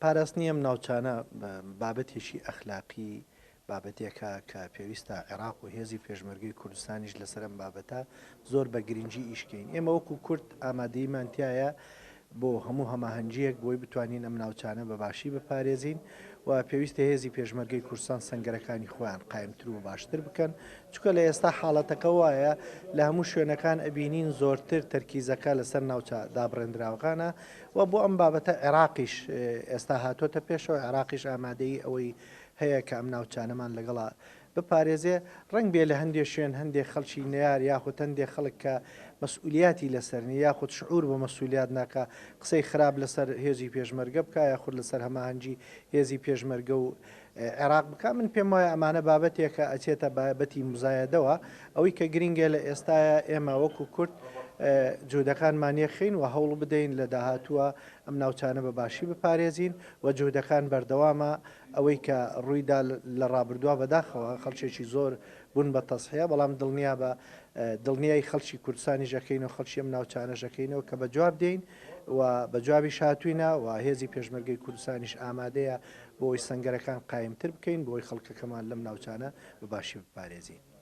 پاراستنی ئەم ناوچانە بابەتێکی ئەخلاقی بابەتێکە کە پێویستە عێراق و هێزی پێشمەرگەی کوردستانیش لەسەر ئەم بابەتە زۆر بە گرنگی ئیشکەین. ئێمە وەکو کورد ئامادەیمان تایە بۆ هەموو هەماهەنگیەک بۆی بتوانین ئەم ناوچانە بەباشی بپارێزین و پێویستە هێزی پێشمەرگەی کوردستان سەنگەرەکانی خۆیان قایمتر و باشتر بکەن چکە لە ئێستا حاڵەتەکە وایە لە هەموو شوێنەکان ئەبینین زۆرتر تەرکیزەکە لەسەر ناوچە دابڕێنراوەکانە و بۆ ئەم بابەتە عێراقیش ئێستا هاتۆتە پێشەوە عێراقیش ئامادەی ئەوەی هەیە کە ئەم ناوچانەمان لەگەڵا بپارێزێ ڕنگ بێ لە هەندێک شوێن هەندێک خەڵکی نەیار یاخود هەندێک خەڵک کە مەسئولیاتی لەسەرنی یاخود شعور بە مەسئولیات ناکە قسەی خراپ لەسەر هێزی پێشمەرگە بکە یاخود لەسەر هەماهەنگی هێزی پێشمەرگە و عێراق بکە. من پێم وایە ئەمانە بابەتێکە ئەچێتە بابەتی مزایەدەوە ئەوەی کە گرنگە لە ئێستاە ئێمە وەکو کورد جودەکانمان یەخین و هەوڵ بدەین لە داهاتووە ئەم ناوچانە بەباشی بپارێزین و جودەکان بەردەوامە ئەوەی کە ڕوویدا لە ڕابردووە بەداخەوە خەڵکێکی زۆر بوون بە تەسحەیە بەڵام دڵنیا بە دڵنیای خەڵکی کوردستانی ژەکەین و خەڵکی ئەم ناوچانە ژەکەینەوە کە بە جواب دێین و بە جوابی شاتوینە و هێزی پێشمەرگەی کوردستانیش ئامادەیە بۆی سەنگەرەکان قایمتر بکەین بۆی خەڵکەکەمان لەم ناوچانە بەباشی بپارێزین.